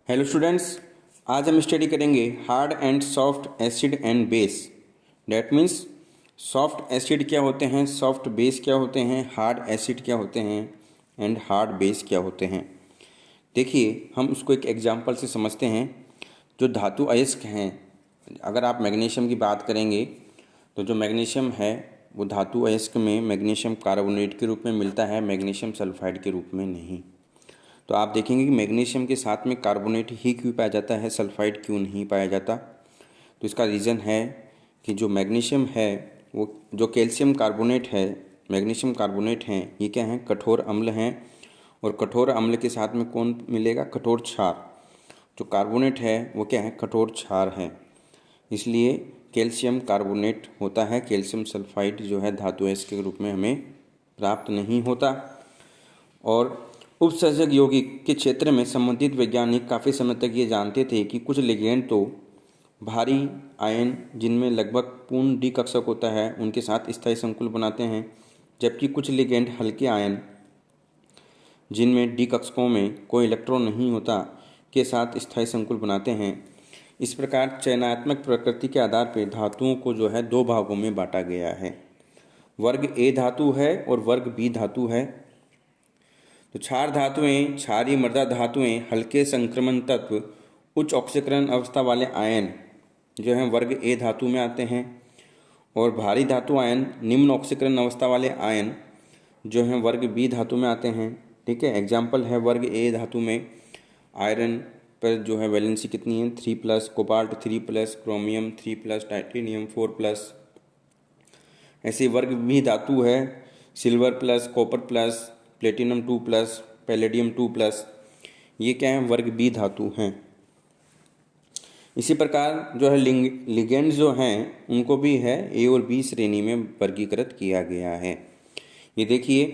Hello students, आज हम study करेंगे hard and soft acid and base. That means soft acid क्या होते हैं, सॉफ्ट बेस क्या होते हैं, हार्ड एसिड क्या होते हैं एंड हार्ड बेस क्या होते हैं। देखिए, हम उसको एक एग्जांपल से समझते हैं। जो धातु अयस्क हैं, अगर आप मैग्नीशियम की बात करेंगे तो जो मैग्नीशियम है वो धातु अयस्क में मैग्नीशियम कार्बोनेट के रूप में मिलता है, मैग्नीशियम सल्फाइड के रूप में नहीं। तो आप देखेंगे कि मैग्नीशियम के साथ में कार्बोनेट ही क्यों पाया जाता है, सल्फाइड क्यों नहीं पाया जाता। तो इसका रीज़न है कि जो मैग्नीशियम है वो जो कैल्शियम कार्बोनेट है, मैग्नीशियम कार्बोनेट हैं, ये क्या हैं, कठोर अम्ल हैं। और कठोर अम्ल के साथ में कौन मिलेगा, कठोर क्षार। जो कार्बोनेट है वो क्या है, कठोर क्षार है। इसलिए कैल्शियम कार्बोनेट होता है, कैल्शियम सल्फाइड जो है धातु अयस्क के रूप में हमें प्राप्त नहीं होता। और उपसर्जक यौगिक के क्षेत्र में संबंधित वैज्ञानिक काफ़ी समय तक ये जानते थे कि कुछ लिगेंड तो भारी आयन जिनमें लगभग पूर्ण डी कक्षक होता है उनके साथ स्थायी संकुल बनाते हैं, जबकि कुछ लिगेंड हल्के आयन जिनमें डी कक्षकों में कोई इलेक्ट्रॉन नहीं होता के साथ स्थायी संकुल बनाते हैं। इस प्रकार चयनात्मक प्रकृति के आधार पर धातुओं को जो है दो भागों में बांटा गया है। वर्ग ए धातु है और वर्ग बी धातु है। तो क्षार धातुएं, क्षारीय मृदा धातुएं, हल्के संक्रमण तत्व, उच्च ऑक्सीकरण अवस्था वाले आयन जो हैं वर्ग ए धातु में आते हैं। और भारी धातु आयन, निम्न ऑक्सीकरण अवस्था वाले आयन जो हैं वर्ग बी धातु में आते हैं। ठीक है, एग्जाम्पल है वर्ग ए धातु में आयरन पर जो है वैलेंसी कितनी है, 3+, कोबाल्ट 3+, क्रोमियम 3+, टाइटेनियम 4+। ऐसे वर्ग बी धातु है silver plus, copper plus, platinum 2+, palladium 2+। ये क्या है, वर्ग बी धातु हैं। इसी प्रकार जो है लिगेंड्स जो हैं उनको भी है ए और बी श्रेणी में वर्गीकृत किया गया है। ये देखिए,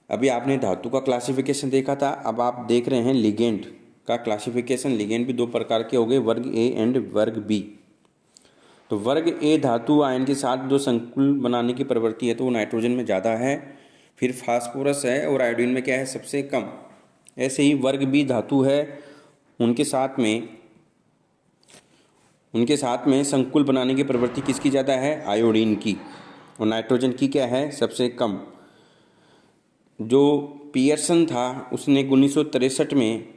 अभी आपने धातु का क्लासिफिकेशन देखा था, अब आप देख रहे हैं लिगेंड का क्लासिफिकेशन। लिगेंड भी दो प्रकार के हो गए, वर्ग ए एंड वर्ग बी। तो वर्ग ए धातु आयन के साथ जो संकुल बनाने की प्रवृत्ति है तो वो नाइट्रोजन में ज़्यादा है, फिर फास्फोरस है और आयोडीन में क्या है, सबसे कम। ऐसे ही वर्ग बी धातु है, उनके साथ में संकुल बनाने की प्रवृत्ति किसकी ज़्यादा है, आयोडीन की, और नाइट्रोजन की क्या है, सबसे कम। जो पियर्सन था उसने 1963 में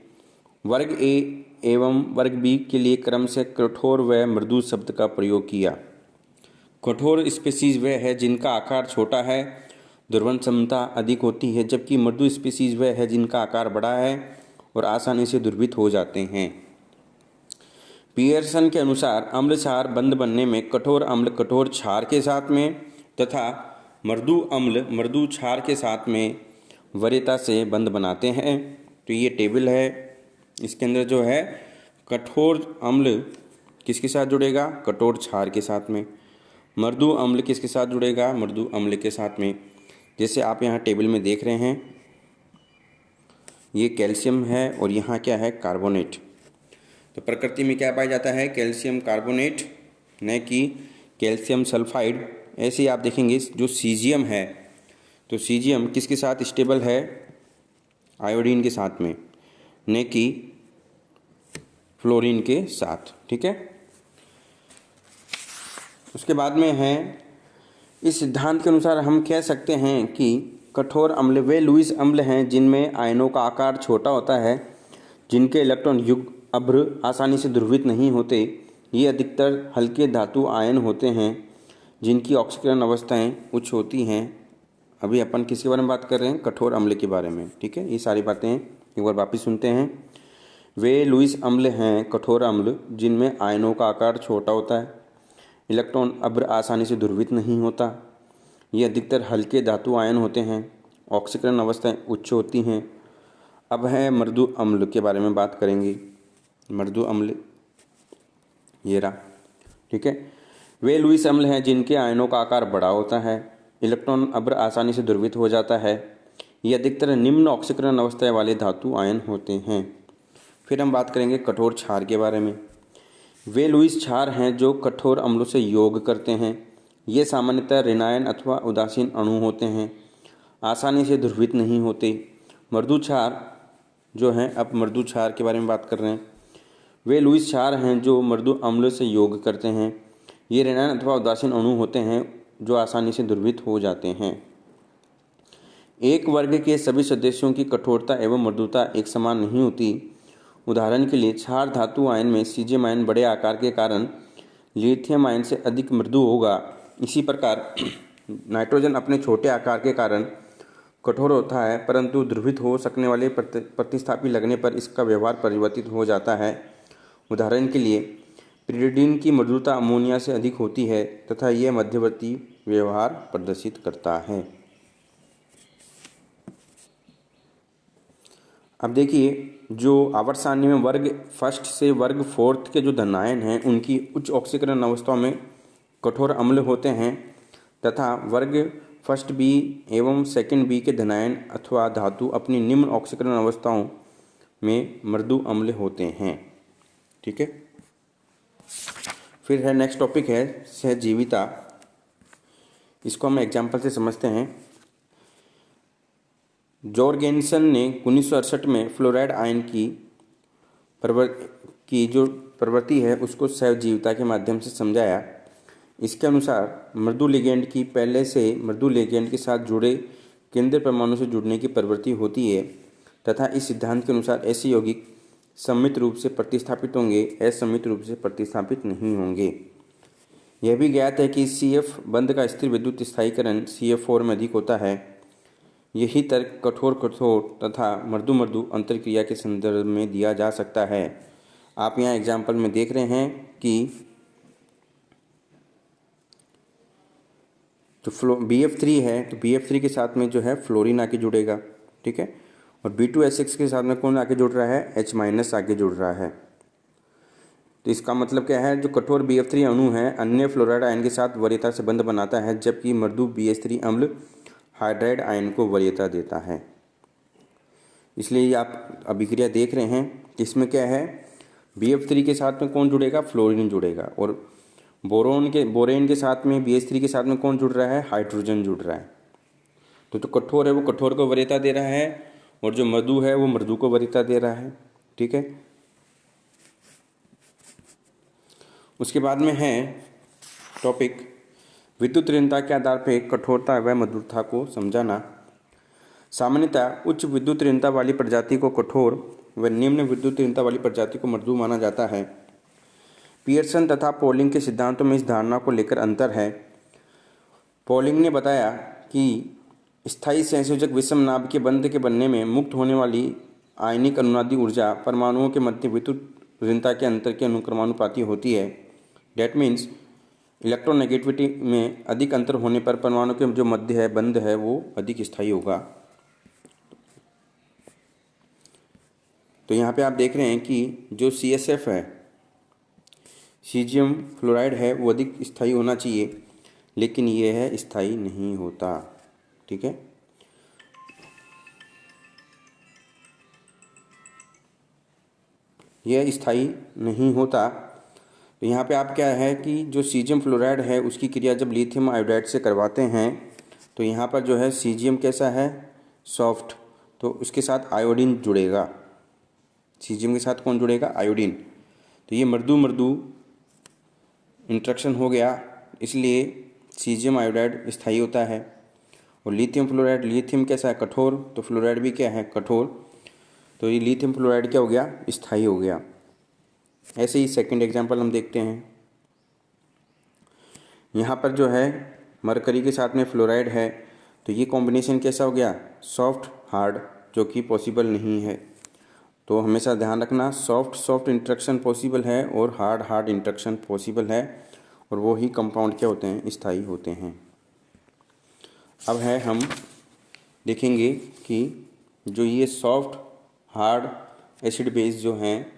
वर्ग ए एवं वर्ग बी के लिए क्रम से कठोर व मृदु शब्द का प्रयोग किया। कठोर स्पीसीज वह है जिनका आकार छोटा है, द्रवण क्षमता अधिक होती है, जबकि मृदु स्पीसीज वह है जिनका आकार बड़ा है और आसानी से द्रवित हो जाते हैं। पियर्सन के अनुसार अम्ल क्षार बंध बनने में कठोर अम्ल कठोर क्षार के साथ में तथा मृदु अम्ल मृदु क्षार के साथ में वरीयता से बंध बनाते हैं। तो ये टेबल है, इसके अंदर जो है कठोर अम्ल किसके साथ जुड़ेगा, कठोर क्षार के साथ में। मृदु अम्ल किसके साथ जुड़ेगा, मृदु अम्ल के साथ में। जैसे आप यहाँ टेबल में देख रहे हैं, ये कैल्शियम है और यहाँ क्या है, कार्बोनेट। तो प्रकृति में क्या पाया जाता है, कैल्शियम कार्बोनेट, न कि कैल्शियम सल्फाइड। ऐसे ही आप देखेंगे जो सीजियम है, तो सीजियम किसके साथ स्टेबल है, आयोडीन के साथ में, न कि फ्लोरीन के साथ। ठीक है, उसके बाद में है, इस सिद्धांत के अनुसार हम कह सकते हैं कि कठोर अम्ल वे लुईस अम्ल हैं जिनमें आयनों का आकार छोटा होता है, जिनके इलेक्ट्रॉन युग्म अभ्र आसानी से ध्रुवित नहीं होते। ये अधिकतर हल्के धातु आयन होते हैं जिनकी ऑक्सीकरण अवस्थाएं उच्च होती हैं। अभी अपन किसके बारे में बात कर रहे हैं, कठोर अम्ल के बारे में। ठीक है, ये सारी बातें एक बार वापस सुनते हैं। वे लुईस अम्ल हैं, कठोर अम्ल, जिनमें आयनों का आकार छोटा होता है, इलेक्ट्रॉन अभ्र आसानी से ध्रुवित नहीं होता। ये अधिकतर हल्के धातु आयन होते हैं, ऑक्सीकरण अवस्थाएं उच्च होती हैं। अब है मृदु अम्ल के बारे में बात करेंगे। मृदु अम्ल ये रहा। ठीक है, वे लुईस अम्ल हैं जिनके आयनों का आकार बड़ा होता है, इलेक्ट्रॉन अभ्र आसानी से ध्रुवित हो जाता है। ये अधिकतर निम्न ऑक्सीकरण अवस्था वाले धातु आयन होते हैं। फिर हम बात करेंगे कठोर क्षार के बारे में। वे लुईस क्षार हैं जो कठोर अम्लों से योग करते हैं। ये सामान्यतः ऋणायन अथवा उदासीन अणु होते हैं, आसानी से ध्रुवित नहीं होते। मृदु क्षार जो हैं, अब मृदु क्षार के बारे में बात कर रहे हैं। वे लुईस क्षार हैं जो मृदु अम्ल से योग करते हैं। ये ऋणायन अथवा उदासीन अणु होते हैं जो आसानी से द्रवित हो जाते हैं। एक वर्ग के सभी सदस्यों की कठोरता एवं मृदुता एक समान नहीं होती। उदाहरण के लिए क्षार धातु आयन में सीजियम आयन बड़े आकार के कारण लिथियम आयन से अधिक मृदु होगा। इसी प्रकार नाइट्रोजन अपने छोटे आकार के कारण कठोर होता है, परंतु द्रवित हो सकने वाले प्रतिस्थापी लगने पर इसका व्यवहार परिवर्तित हो जाता है। उदाहरण के लिए पिरिडिन की मृदुता अमोनिया से अधिक होती है तथा यह मध्यवर्ती व्यवहार प्रदर्शित करता है। अब देखिए, जो आवर्त सारणी में वर्ग फर्स्ट से वर्ग फोर्थ के जो धनायन हैं उनकी उच्च ऑक्सीकरण अवस्थाओं में कठोर अम्ल होते हैं तथा वर्ग फर्स्ट बी एवं सेकंड बी के धनायन अथवा धातु अपनी निम्न ऑक्सीकरण अवस्थाओं में मृदु अम्ल होते हैं। ठीक है, फिर है नेक्स्ट टॉपिक है सहजीविता। इसको हम एग्जाम्पल से समझते हैं। जॉर्गेनसन ने 1968 में फ्लोराइड आयन की जो प्रवृत्ति है उसको सहजीविता के माध्यम से समझाया। इसके अनुसार मृदु लिगेंड की पहले से मृदु लिगेंड के साथ जुड़े केंद्र परमाणु से जुड़ने की प्रवृत्ति होती है तथा इस सिद्धांत के अनुसार ऐसे यौगिक सममित रूप से प्रतिस्थापित होंगे, असममित रूप से प्रतिस्थापित नहीं होंगे। यह भी ज्ञात है कि CF बंध का स्थिर विद्युत स्थायीकरण CF4 में अधिक होता है। यही तर्क कठोर तथा मृदु अंतरक्रिया के संदर्भ में दिया जा सकता है। आप यहाँ एग्जाम्पल में देख रहे हैं कि जो BF3 है तो BF3 के साथ में जो है फ्लोरीन आके जुड़ेगा। ठीक है, और B2SX के साथ में कौन आके जुड़ रहा है, H- आके जुड़ रहा है। तो इसका मतलब क्या है, जो कठोर BF3 अणु है अन्य फ्लोराइड आयन के साथ वरीयता से बंध बनाता है, जबकि मृदु BH3 अम्ल हाइड्राइड आयन को वरीयता देता है। इसलिए आप अभिक्रिया देख रहे हैं, इसमें क्या है, BF3 के साथ में कौन जुड़ेगा, फ्लोरीन जुड़ेगा, और बोरेन के साथ में BH3 के साथ में कौन जुड़ रहा है, हाइड्रोजन जुड़ रहा है। तो कठोर है वो कठोर को वरीयता दे रहा है और जो मृदु है वो मृदु को वरीयता दे रहा है। ठीक है, उसके बाद में है टॉपिक विद्युत ऋणता के आधार पर कठोरता व मृदुता को समझाना। सामान्यतः उच्च विद्युत ऋणता वाली प्रजाति को कठोर व निम्न विद्युत ऋणता वाली प्रजाति को मृदु माना जाता है। पियर्सन तथा पोलिंग के सिद्धांतों में इस धारणा को लेकर अंतर है। पोलिंग ने बताया कि स्थायी संयोजक विषम नाभ के बंध के बनने में मुक्त होने वाली आयनिक अनुनादी ऊर्जा परमाणुओं के मध्य विद्युत ऋणता के अंतर के अनुक्रमानुपाती होती है। डैट मीन्स इलेक्ट्रोनेगेटिविटी में अधिक अंतर होने पर परमाणु के जो मध्य है बंध है वो अधिक स्थायी होगा। तो यहाँ पे आप देख रहे हैं कि जो CSF है, सीजियम फ्लोराइड है, वो अधिक स्थायी होना चाहिए, लेकिन ये है स्थायी नहीं होता। ठीक है, यह स्थायी नहीं होता। तो यहाँ पे आप क्या है कि जो सीजियम फ्लोराइड है उसकी क्रिया जब लिथियम आयोडाइड से करवाते हैं तो यहाँ पर जो है सीजियम कैसा है, सॉफ्ट, तो उसके साथ आयोडीन जुड़ेगा। सीजियम के साथ कौन जुड़ेगा, आयोडीन। तो ये मृदु इंट्रैक्शन हो गया, इसलिए सीजियम आयोडाइड स्थायी होता है। और लिथियम फ्लोराइड, लिथियम कैसा है, कठोर, तो फ्लोराइड भी क्या है, कठोर, तो ये लिथियम फ्लोराइड क्या हो गया, स्थायी हो गया। ऐसे ही सेकंड एग्जांपल हम देखते हैं। यहाँ पर जो है मरकरी के साथ में फ्लोराइड है, तो ये कॉम्बिनेशन कैसा हो गया, सॉफ्ट हार्ड, जो कि पॉसिबल नहीं है। तो हमेशा ध्यान रखना, सॉफ्ट इंट्रैक्शन पॉसिबल है और हार्ड इंट्रैक्शन पॉसिबल है, और वो ही कंपाउंड क्या होते हैं, स्थायी होते हैं। अब है हम देखेंगे कि जो ये सॉफ्ट हार्ड एसिड बेस जो हैं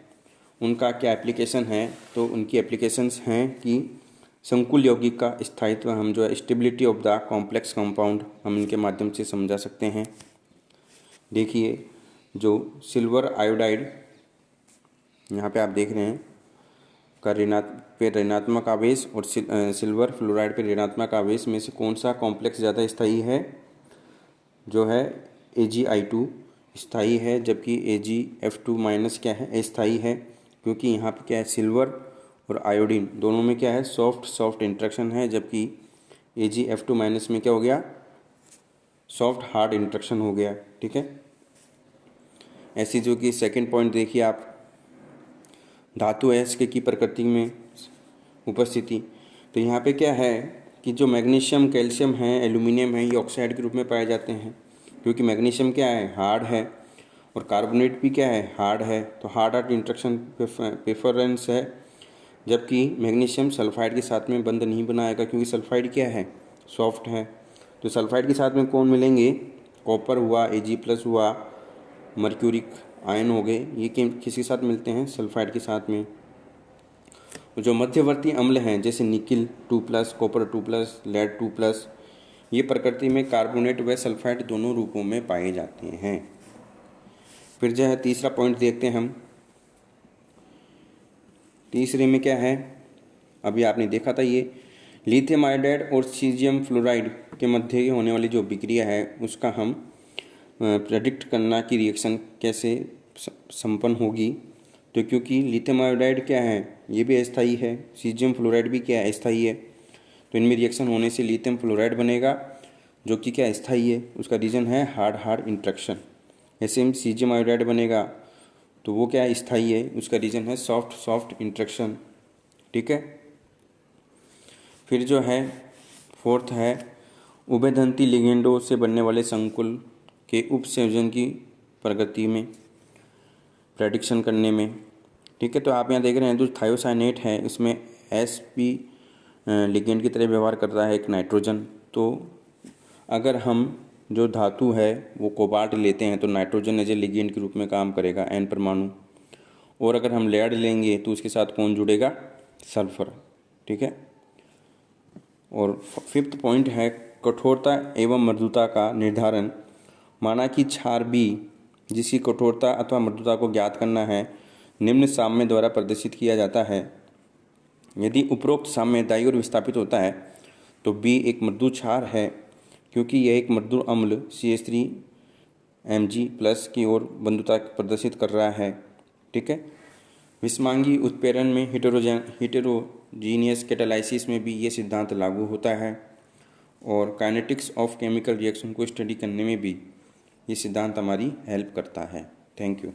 उनका क्या एप्लीकेशन है। तो उनकी एप्लीकेशंस हैं कि संकुल यौगिक का स्थायित्व हम जो है stability of the complex compound हम इनके माध्यम से समझा सकते हैं। देखिए, जो सिल्वर आयोडाइड यहाँ पे आप देख रहे हैं का ऋणात्मक आवेश और सिल्वर फ्लोराइड पे ऋणात्मक आवेश में से कौन सा कॉम्प्लेक्स ज़्यादा स्थायी है, जो है AgI2 स्थायी है, जबकि AgF2- क्या है, अस्थायी है, क्योंकि यहाँ पे क्या है, सिल्वर और आयोडीन दोनों में क्या है, सॉफ्ट इंट्रैक्शन है, जबकि AgF2- में क्या हो गया, सॉफ्ट हार्ड इंट्रैक्शन हो गया। ठीक है। ऐसी जो कि सेकंड पॉइंट देखिए आप, धातु अयस्क की प्रकृति में उपस्थिति। तो यहाँ पे क्या है कि जो मैग्नीशियम, कैल्शियम है, एल्यूमिनियम है, ये ऑक्साइड के रूप में पाए जाते हैं, क्योंकि मैग्नीशियम क्या है, हार्ड है, और कार्बोनेट भी क्या है, हार्ड है। तो हार्ड इंट्रैक्शन प्रेफरेंस है, जबकि मैग्नीशियम सल्फाइड के साथ में बंध नहीं बनाएगा, क्योंकि सल्फाइड क्या है, सॉफ्ट है। तो सल्फाइड के साथ में कौन मिलेंगे, कॉपर हुआ, Ag+ हुआ, मर्क्यूरिक आयन हो गए, ये किसके साथ मिलते हैं, सल्फाइड के साथ में। जो मध्यवर्ती अम्ल हैं जैसे निकिल 2+, कॉपर 2+, लेड 2+, ये प्रकृति में कार्बोनेट व सल्फाइड दोनों रूपों में पाए जाते हैं। फिर जो है तीसरा पॉइंट देखते हैं हम। तीसरे में क्या है, अभी आपने देखा था, ये लिथियम आयोडाइड और सीजियम फ्लोराइड के मध्य होने वाली जो विक्रिया है उसका हम प्रेडिक्ट करना कि रिएक्शन कैसे संपन्न होगी। तो क्योंकि लिथियम आयोडाइड क्या है, ये भी अस्थायी है, सीजियम फ्लोराइड भी क्या है, अस्थायी है, तो इनमें रिएक्शन होने से लिथियम फ्लोराइड बनेगा, जो कि क्या अस्थायी है, उसका रीज़न है हार्ड इंट्रैक्शन। ऐसे में सीजियम आयोडाइड बनेगा तो वो क्या है, स्थायी है, उसका रीज़न है सॉफ्ट इंट्रैक्शन। ठीक है। फिर जो है फोर्थ है, उभयदंती लिगेंडों से बनने वाले संकुल के उपसंयोजन की प्रगति में प्रेडिक्शन करने में। ठीक है। तो आप यहाँ देख रहे हैं जो थायोसाइनेट है, इसमें sp लिगेंड की तरह व्यवहार कर रहा है एक नाइट्रोजन। तो अगर हम जो धातु है वो कोबाल्ट लेते हैं तो नाइट्रोजन एज ए लिगेंड के रूप में काम करेगा, N परमाणु। और अगर हम लेड लेंगे तो उसके साथ कौन जुड़ेगा, सल्फर। ठीक है। और फिफ्थ पॉइंट है, कठोरता एवं मृदुता का निर्धारण। माना कि क्षार B जिसकी कठोरता अथवा मृदुता को ज्ञात करना है, निम्न साम्य द्वारा प्रदर्शित किया जाता है। यदि उपरोक्त साम्य दायीं ओर विस्थापित होता है तो B एक मृदु क्षार है, क्योंकि यह एक मृदु अम्ल CH3Mg+ की ओर बंधुता प्रदर्शित कर रहा है। ठीक है। विषमांगी उत्प्रेरण में हिटेरोजीनियस कैटालाइसिस में भी ये सिद्धांत लागू होता है, और काइनेटिक्स ऑफ केमिकल रिएक्शन को स्टडी करने में भी ये सिद्धांत हमारी हेल्प करता है। Thank you.